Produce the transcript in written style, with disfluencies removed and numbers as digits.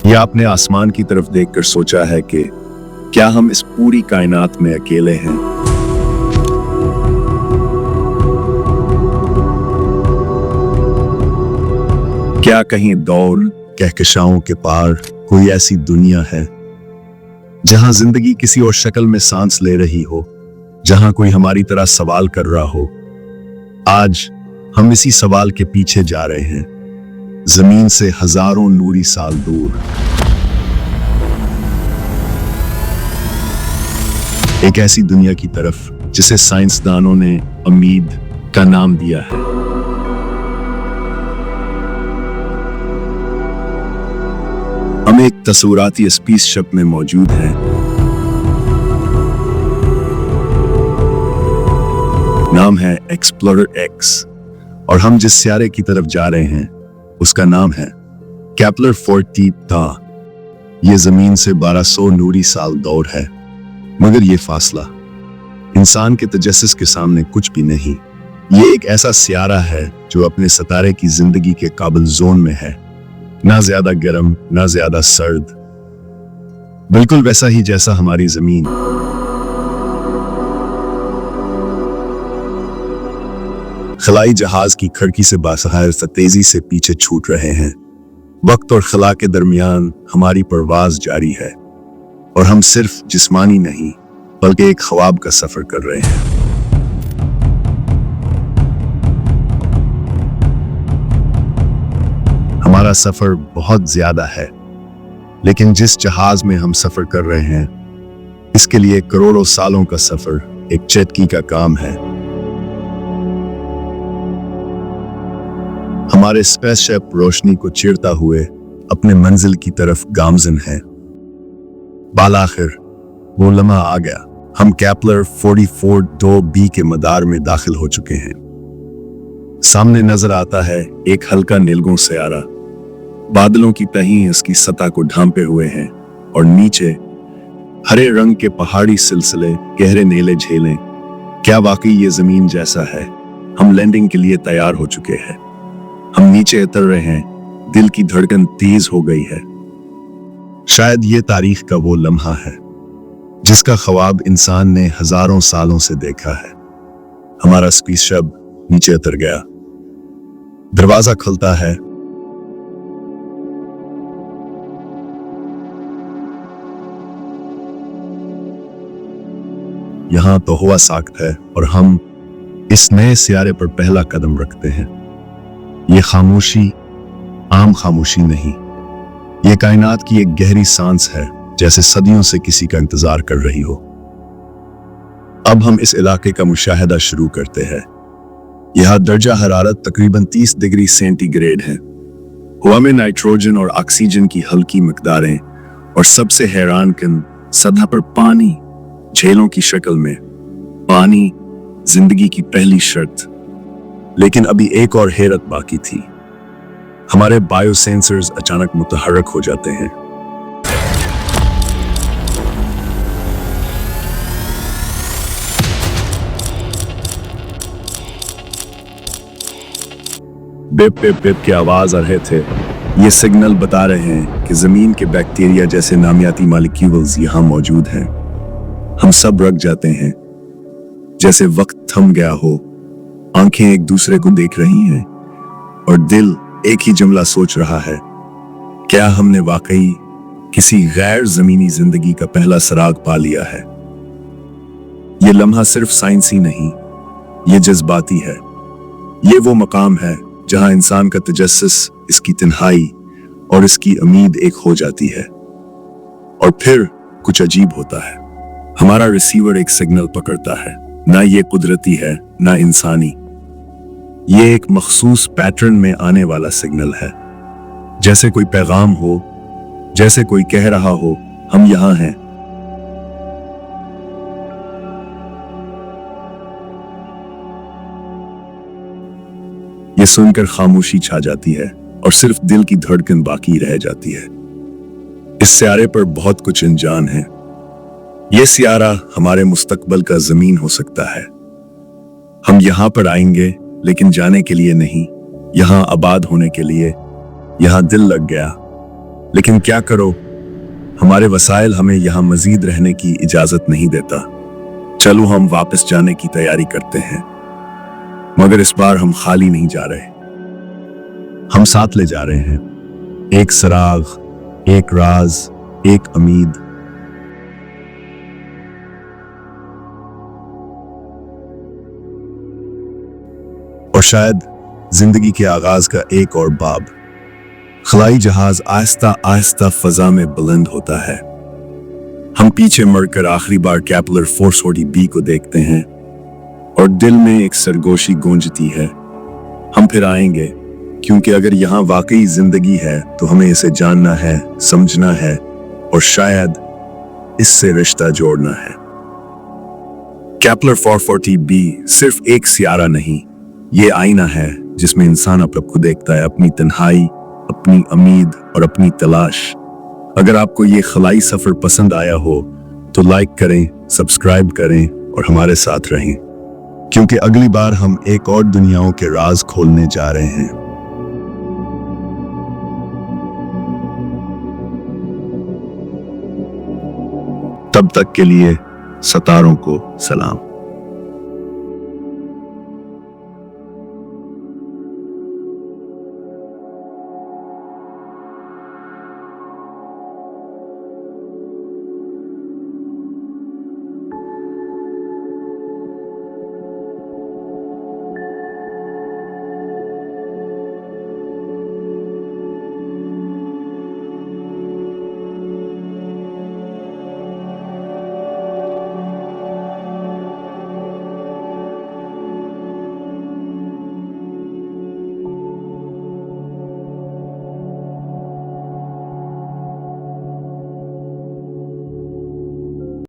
या आपने आसमान की तरफ देखकर सोचा है कि क्या हम इस पूरी कायनात में अकेले हैं? क्या कहीं दौर कहकशाओं के पार कोई ऐसी दुनिया है जहां जिंदगी किसी और शक्ल में सांस ले रही हो, जहां कोई हमारी तरह सवाल कर रहा हो? आज हम इसी सवाल के पीछे जा रहे हैं, जमीन से हजारों नूरी साल दूर। एक ऐसी दुनिया की तरफ जिसे साइंसदानों ने उम्मीद का नाम दिया है। हम एक तस्वुराती स्पेसशिप में मौजूद हैं। नाम है एक्सप्लोरर एक्स और हम जिस सियारे की तरफ जा रहे हैं उसका नाम है केपलर 40 ये जमीन से 1200 नूरी साल दूर है, मगर ये फासला इंसान के तजस्सुस के सामने कुछ भी नहीं। ये एक ऐसा सियारा है जो अपने सितारे की जिंदगी के काबिल जोन में है, ना ज्यादा गर्म ना ज्यादा सर्द, बिल्कुल वैसा ही जैसा हमारी जमीन। खलाई जहाज की खिड़की से बासहार तेजी से पीछे छूट रहे हैं। वक्त और खला के दरमियान हमारी परवाज जारी है और हम सिर्फ जिस्मानी नहीं बल्कि एक ख्वाब का सफर कर रहे हैं। हमारा सफर बहुत ज्यादा है, लेकिन जिस जहाज में हम सफर कर रहे हैं इसके लिए करोड़ों सालों का सफर एक चटकी का काम है। हमारे स्पेसशिप रोशनी को चीरता हुए अपने मंजिल की तरफ गामजन है। बालाखिर वो लम्हा आ गया। हम केपलर 44b के मदार में दाखिल हो चुके हैं। सामने नजर आता है एक हल्का नीलगों सियारा, बादलों की तहीं इसकी सतह को ढांपे हुए हैं और नीचे हरे रंग के पहाड़ी सिलसिले, गहरे नीले झीलें। क्या वाकई ये जमीन जैसा है? हम लैंडिंग के लिए तैयार हो चुके हैं। हम नीचे उतर रहे हैं, दिल की धड़कन तेज हो गई है। शायद ये तारीख का वो लम्हा है जिसका ख्वाब इंसान ने हजारों सालों से देखा है। हमारा स्पेसशिप नीचे उतर गया। दरवाजा खुलता है। यहां तो हवा साख्त है और हम इस नए सियारे पर पहला कदम रखते हैं। ये खामोशी आम खामोशी नहीं, ये कायनात की एक गहरी सांस है, जैसे सदियों से किसी का इंतजार कर रही हो। अब हम इस इलाके का मुशाहिदा शुरू करते हैं। यहां दर्जा हरारत तकरीबन 30 डिग्री सेंटीग्रेड है। हवा में नाइट्रोजन और ऑक्सीजन की हल्की मिकदारें और सबसे हैरानकुन सतह पर पानी, झीलों की शक्ल में। पानी जिंदगी की पहली शर्त। लेकिन अभी एक और हैरत बाकी थी। हमारे बायोसेंसर्स अचानक मुतहर्रिक हो जाते हैं। बिप बिप बिप की आवाज आ रहे थे। ये सिग्नल बता रहे हैं कि जमीन के बैक्टीरिया जैसे नामियाती मॉलिक्यूल्स यहां मौजूद हैं। हम सब रुक जाते हैं, जैसे वक्त थम गया हो। आंखें एक दूसरे को देख रही हैं और दिल एक ही जुमला सोच रहा है, क्या हमने वाकई किसी गैर जमीनी जिंदगी का पहला सराग पा लिया है? ये लम्हा सिर्फ साइंसी नहीं, ये जज्बाती है। ये वो मकाम है जहां इंसान का तजस्सुस, इसकी तन्हाई और इसकी उम्मीद एक हो जाती है। और फिर कुछ अजीब होता है। हमारा रिसीवर एक सिग्नल पकड़ता है। ना ये कुदरती है ना इंसानी, ये एक मखसूस पैटर्न में आने वाला सिग्नल है, जैसे कोई पैगाम हो, जैसे कोई कह रहा हो हम यहां हैं। ये सुनकर खामोशी छा जाती है और सिर्फ दिल की धड़कन बाकी रह जाती है। इस सियारे पर बहुत कुछ अनजान है। ये सियारा हमारे मुस्तकबल का जमीन हो सकता है। हम यहां पर आएंगे लेकिन जाने के लिए नहीं, यहां आबाद होने के लिए। यहां दिल लग गया, लेकिन क्या करो, हमारे वसाइल हमें यहाँ मजीद रहने की इजाजत नहीं देता। चलो हम वापस जाने की तैयारी करते हैं, मगर इस बार हम खाली नहीं जा रहे। हम साथ ले जा रहे हैं एक सराग, एक राज, एक उम्मीद। और शायद जिंदगी के आगाज का एक और बाब। खलाई जहाज आहिस्ता आहिस्ता फजा में बुलंद होता है। हम पीछे मुड़कर आखिरी बार कैपलर 440B को देखते हैं और दिल में एक सरगोशी गूंजती है, हम फिर आएंगे, क्योंकि अगर यहाँ वाकई जिंदगी है तो हमें इसे जानना है, समझना है और शायद इससे रिश्ता जोड़ना है। कैपलर 440B सिर्फ एक सियारा नहीं, ये आईना है जिसमें इंसान अपने को देखता है, अपनी तन्हाई, अपनी उम्मीद और अपनी तलाश। अगर आपको ये खलाई सफर पसंद आया हो तो लाइक करें, सब्सक्राइब करें और हमारे साथ रहें, क्योंकि अगली बार हम एक और दुनियाओं के राज खोलने जा रहे हैं। तब तक के लिए सितारों को सलाम।